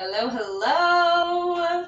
Hello, hello.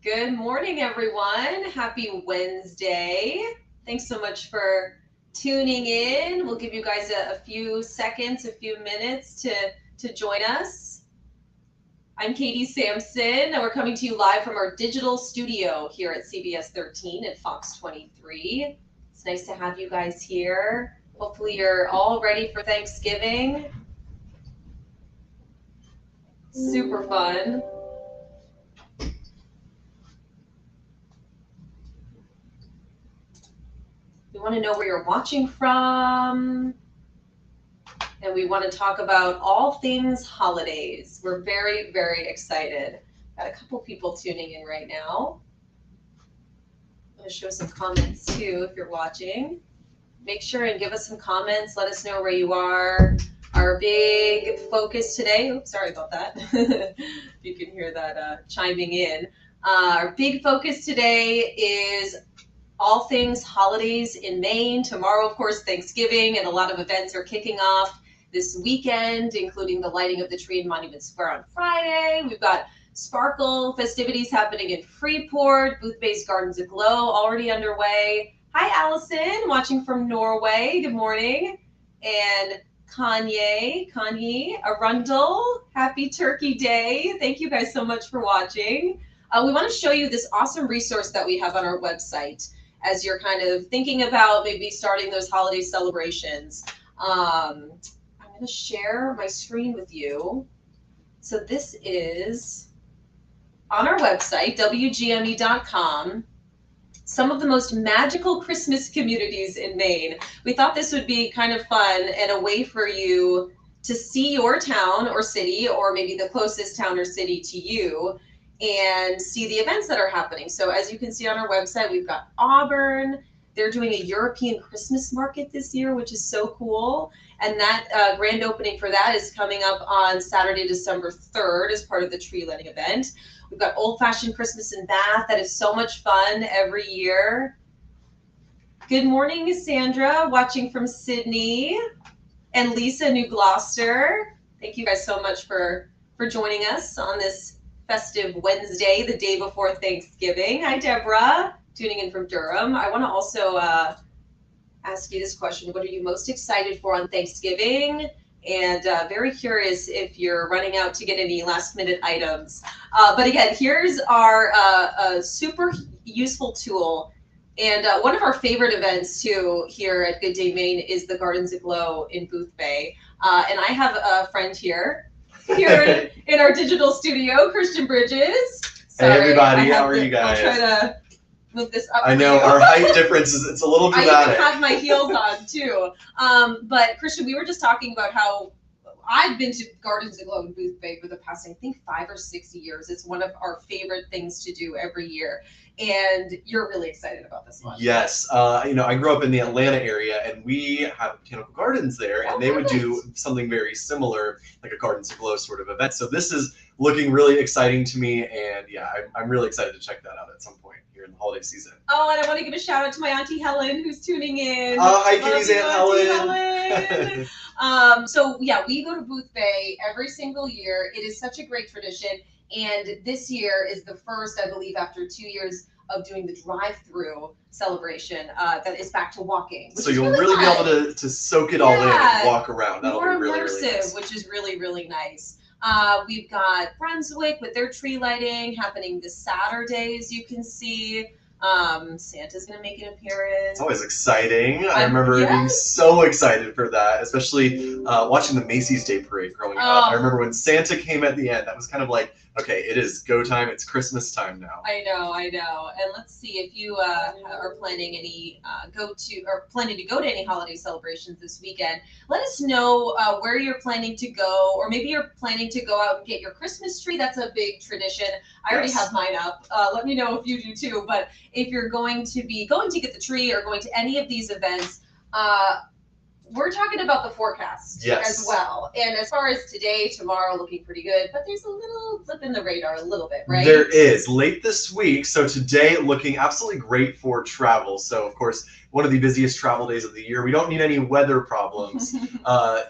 Good morning, everyone. Happy Wednesday. Thanks so much for tuning in. We'll give you guys a few seconds, a few minutes to join us. I'm Katie Sampson, and we're coming to you live from our digital studio here at CBS 13 at Fox 23. It's nice to have you guys here. Hopefully, you're all ready for Thanksgiving. Super fun. We want to know where you're watching from, and we want to talk about all things holidays. We're very, very excited. Got a couple people tuning in right now. I'm going to show some comments too if you're watching. Make sure and give us some comments. Let us know where you are. Our big focus today, oops, sorry about that. You can hear that chiming in. Our big focus today is all things holidays in Maine. Tomorrow, of course, Thanksgiving, and a lot of events are kicking off this weekend, including the lighting of the tree in Monument Square on Friday. We've got sparkle festivities happening in Freeport, Booth Bay's Gardens Aglow already underway. Hi, Allison, watching from Norway. Good morning. And Kanye, Arundel, happy Turkey Day. Thank you guys so much for watching. We want to show you this awesome resource that we have on our website as you're kind of thinking about maybe starting those holiday celebrations. I'm going to share my screen with you. So this is on our website, wgme.com, some of the most magical Christmas communities in Maine. We thought this would be kind of fun and a way for you to see your town or city, or maybe the closest town or city to you, and see the events that are happening. So as you can see on our website, we've got Auburn. They're doing a European Christmas market this year, which is so cool. And that grand opening for that is coming up on Saturday, December 3rd as part of the tree lighting event. We've got Old Fashioned Christmas in Bath. That is so much fun every year. Good morning, Sandra, watching from Sydney. And Lisa, New Gloucester. Thank you guys so much for joining us on this festive Wednesday, the day before Thanksgiving. Hi, Deborah, tuning in from Durham. I want to also ask you this question. What are you most excited for on Thanksgiving? And very curious if you're running out to get any last minute items. But again, here's our super useful tool. And one of our favorite events too here at Good Day Maine is the Gardens Aglow in Booth Bay. And I have a friend here in our digital studio, Christian Bridges. Sorry, hey everybody, how are you guys? I'll try to move this up. I know our height difference is a little dramatic. I even have my heels on too. But Christian, we were just talking about how I've been to Gardens Aglow in Booth Bay for the past, I think, 5 or 6 years. It's one of our favorite things to do every year. And you're really excited about this one. Yes. I grew up in the Atlanta area, and we have botanical gardens there, and they would do something very similar, like a Gardens Aglow sort of event. So this is looking really exciting to me, and yeah, I'm really excited to check that out at some point here in the holiday season. Oh, and I want to give a shout out to my Auntie Helen, who's tuning in. Hi, Katie's Aunt Helen. So yeah, we go to Booth Bay every single year. It is such a great tradition. And this year is the first, I believe, after 2 years of doing the drive-through celebration that is back to walking. So you'll really be able to soak it all in and walk around. That'll be really, immersive, really nice. Which is really, really nice. We've got Brunswick with their tree lighting happening this Saturday, as you can see. Santa's going to make an appearance. It's always exciting. I remember being so excited for that, especially watching the Macy's Day Parade growing up. I remember when Santa came at the end, that was kind of like, okay, it is go time. It's Christmas time now. I know. And let's see if you are planning planning to go to any holiday celebrations this weekend. Let us know where you're planning to go, or maybe you're planning to go out and get your Christmas tree. That's a big tradition. I already have mine up. Let me know if you do too. But if you're going to be going to get the tree or going to any of these events, we're talking about the forecast Yes. as well. And as far as today, tomorrow, looking pretty good, but there's a little blip in the radar a little bit, right? There is late this week. So today looking absolutely great for travel. So of course, one of the busiest travel days of the year. We don't need any weather problems,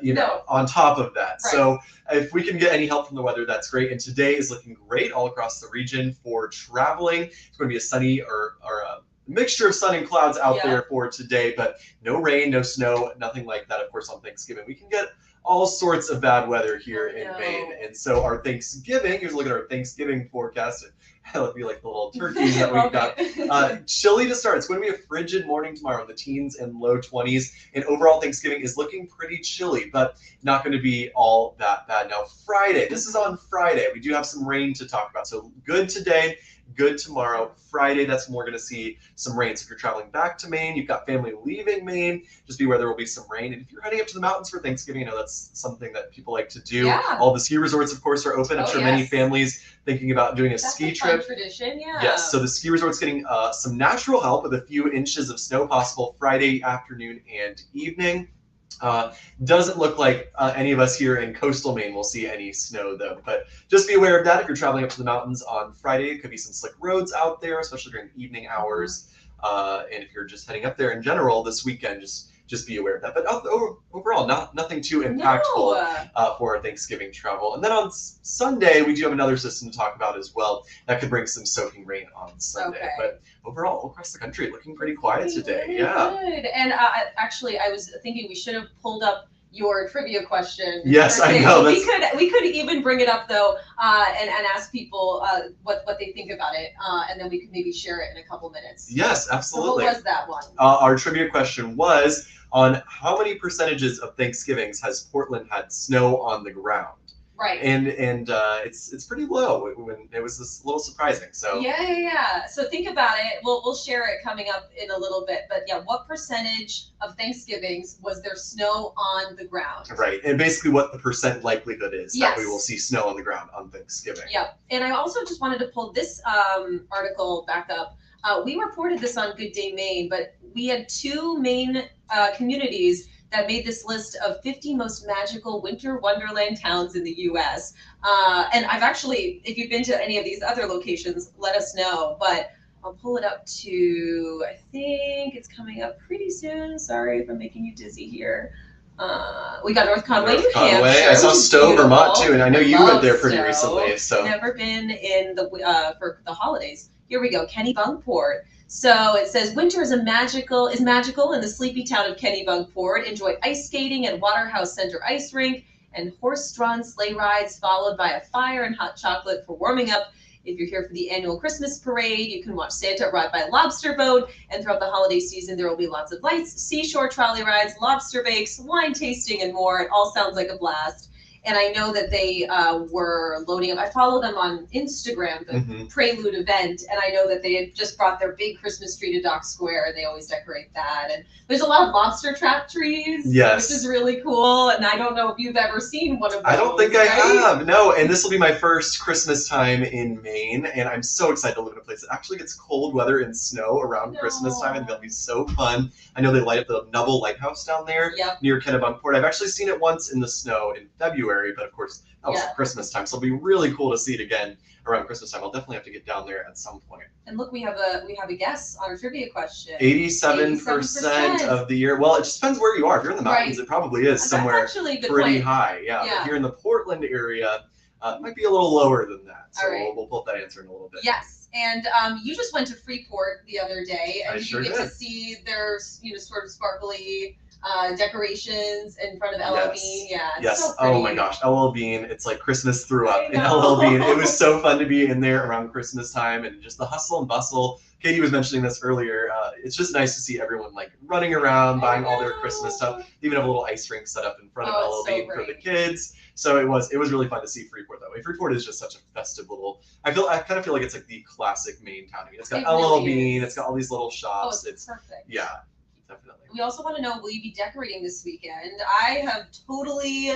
No. on top of that. Right. So if we can get any help from the weather, that's great. And today is looking great all across the region for traveling. It's going to be a sunny or a mixture of sun and clouds out there for today, but no rain, no snow, nothing like that. Of course, on Thanksgiving, we can get all sorts of bad weather here in Maine. And so our Thanksgiving, here's a look at our Thanksgiving forecast. That'll be like the little turkeys that we've got. Chilly to start. It's going to be a frigid morning tomorrow in the teens and low 20s. And overall Thanksgiving is looking pretty chilly, but not going to be all that bad. Now Friday, this is on Friday. We do have some rain to talk about. So good today, good tomorrow. Friday, that's when we're going to see some rain. So if you're traveling back to Maine, you've got family leaving Maine, just be aware there will be some rain. And if you're heading up to the mountains for Thanksgiving, I know that's something that people like to do. Yeah. All the ski resorts, of course, are open. I'm sure many families thinking about doing a ski trip. Tradition, yeah. Yes, so the ski resort's getting some natural help with a few inches of snow possible Friday afternoon and evening. Doesn't look like any of us here in coastal Maine will see any snow though, but just be aware of that if you're traveling up to the mountains on Friday. It could be some slick roads out there, especially during the evening hours. And if you're just heading up there in general this weekend, just be aware of that. But overall, nothing too impactful for our Thanksgiving travel. And then on Sunday, we do have another system to talk about as well that could bring some soaking rain on Sunday. Okay. But overall, all across the country, looking pretty quiet today. Really yeah. Good. And actually, I was thinking we should have pulled up your trivia question. Yes, I know. We could even bring it up though, and ask people what they think about it, and then we could maybe share it in a couple minutes. Yes, absolutely. So what was that one? Our trivia question was on how many percentages of Thanksgivings has Portland had snow on the ground? Right. And it's pretty low. When it was this little surprising. So yeah. So think about it. We'll share it coming up in a little bit. But yeah, what percentage of Thanksgivings was there snow on the ground? Right, and basically what the percent likelihood is Yes. that we will see snow on the ground on Thanksgiving. Yep. And I also just wanted to pull this article back up. We reported this on Good Day Maine, but we had two Maine communities that made this list of 50 most magical winter wonderland towns in the U.S. And I've actually, if you've been to any of these other locations, let us know. But I'll pull it up to, I think it's coming up pretty soon. Sorry if I'm making you dizzy here. We got North Conway, New Hampshire. I saw Stowe, Vermont too, and I know you went there pretty Stowe. recently. So never been in the for the holidays. Here we go, Kennebunkport. So it says winter is magical in the sleepy town of Kennebunkport. Enjoy ice skating at Waterhouse Center Ice Rink and horse-drawn sleigh rides followed by a fire and hot chocolate for warming up. If you're here for the annual Christmas parade, you can watch Santa ride by lobster boat, and throughout the holiday season, there will be lots of lights, seashore trolley rides, lobster bakes, wine tasting, and more. It all sounds like a blast. And I know that they were loading up. I follow them on Instagram, the Prelude event, and I know that they had just brought their big Christmas tree to Dock Square, and they always decorate that. And there's a lot of lobster trap trees, yes, which is really cool. And I don't know if you've ever seen one of those. I don't think I have. No, and this will be my first Christmas time in Maine, and I'm so excited to live in a place that actually gets cold weather and snow around Christmas time, and it'll be so fun. I know they light up the Nubble Lighthouse down there near Kennebunkport. I've actually seen it once in the snow in February, but of course that was Christmas time, so it'll be really cool to see it again around Christmas time. I'll definitely have to get down there at some point. And look, we have a guess on our trivia question. 87% of the year. Well, it just depends where you are. If you're in the mountains, it probably is somewhere pretty high. Yeah. But here in the Portland area, it might be a little lower than that. So we'll pull up that answer in a little bit. Yes. And you just went to Freeport the other day, and you get to see their sort of sparkly decorations in front of LL Bean. Yeah. Yes. So oh my gosh, LL Bean. It's like Christmas threw up in LL Bean. It was so fun to be in there around Christmas time and just the hustle and bustle. Katie was mentioning this earlier. It's just nice to see everyone like running around, buying all their Christmas stuff. They even have a little ice rink set up in front of LL Bean for the kids. So it was really fun to see Freeport that way. Freeport is just such a festive little. I kind of feel like it's like the classic Maine town. I mean, it's got LL Bean. It's got all these little shops. Oh, it's perfect. Yeah. Definitely. We also want to know, will you be decorating this weekend? I have totally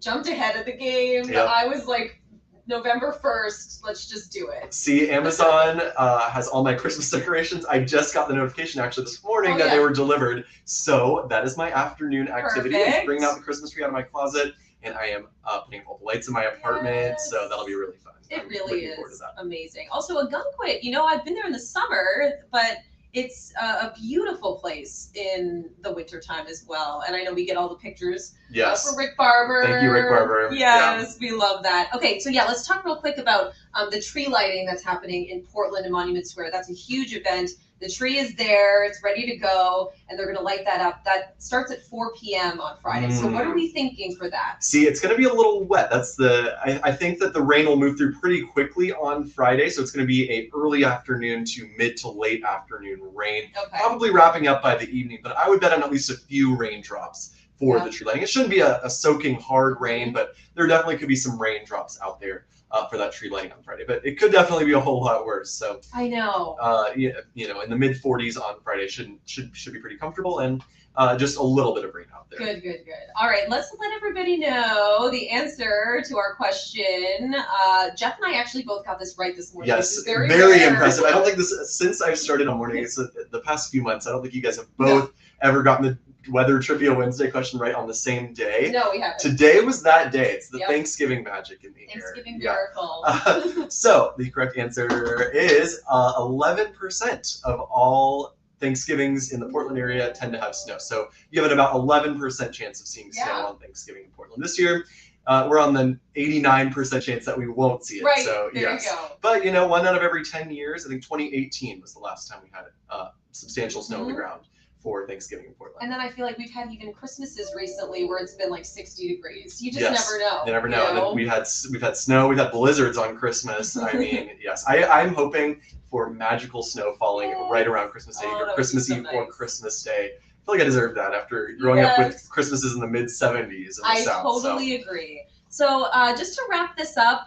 jumped ahead of the game. I was like November 1st, let's just do it. See, Amazon has all my Christmas decorations. I just got the notification actually this morning that they were delivered. So that is my afternoon activity. Perfect. I'm bringing out the Christmas tree out of my closet, and I am putting all the lights in my apartment. Yes. So that'll be really fun. It I'm really looking forward to is that. amazing. Also, Ogunquit, you know, I've been there in the summer, but it's a beautiful place in the wintertime as well. And I know we get all the pictures Yes. for Rick Barber. Thank you, Rick Barber. Yes, we love that. Okay, so yeah, let's talk real quick about the tree lighting that's happening in Portland and Monument Square. That's a huge event. The tree is there, it's ready to go, and they're going to light that up. That starts at 4 p.m. on Friday. So what are we thinking for that? See, it's going to be a little wet. That's I think that the rain will move through pretty quickly on Friday, so it's going to be a early afternoon to mid to late afternoon rain. Okay. Probably wrapping up by the evening, but I would bet on at least a few raindrops for the tree lighting. It shouldn't be a soaking hard rain, but there definitely could be some raindrops out there for that tree lighting on Friday. But it could definitely be a whole lot worse. So I know. You know, in the mid 40s on Friday should be pretty comfortable, and just a little bit of rain out there. Good. All right, let's let everybody know the answer to our question. Jeff and I actually both got this right this morning. Yes, very impressive. I don't think since I've started on morning, it's the past few months, I don't think you guys have both ever gotten the Weather Trivia Wednesday question right on the same day. No, we haven't. Today was that day. It's the Thanksgiving magic in the air. Thanksgiving miracle. So the correct answer is 11% of all Thanksgivings in the Portland area tend to have snow. So you have an about 11% chance of seeing snow on Thanksgiving in Portland this year. We're on the 89% chance that we won't see it. Right, so there yes. you go. But you know, 1 out of every 10 years, I think 2018 was the last time we had substantial snow on the ground for Thanksgiving in Portland. And then I feel like we've had even Christmases recently where it's been like 60 degrees. You just never know. You never know. And then we've had snow, we've had blizzards on Christmas. I mean, yes. I'm hoping for magical snow falling right around Christmas Day, or Christmas Eve or Christmas Day. I feel like I deserve that after growing up with Christmases in the mid 70s in the South. I totally agree. So just to wrap this up,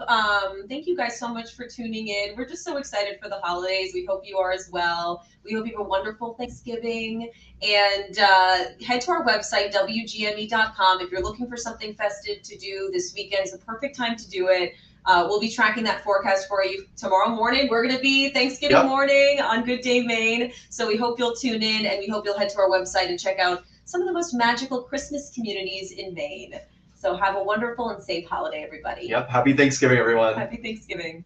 thank you guys so much for tuning in. We're just so excited for the holidays. We hope you are as well. We hope you have a wonderful Thanksgiving. And head to our website, WGME.com. If you're looking for something festive to do this weekend, it's the perfect time to do it. We'll be tracking that forecast for you tomorrow morning. We're going to be Thanksgiving morning on Good Day Maine. So we hope you'll tune in, and we hope you'll head to our website and check out some of the most magical Christmas communities in Maine. So have a wonderful and safe holiday, everybody. Yep. Happy Thanksgiving, everyone. Happy Thanksgiving.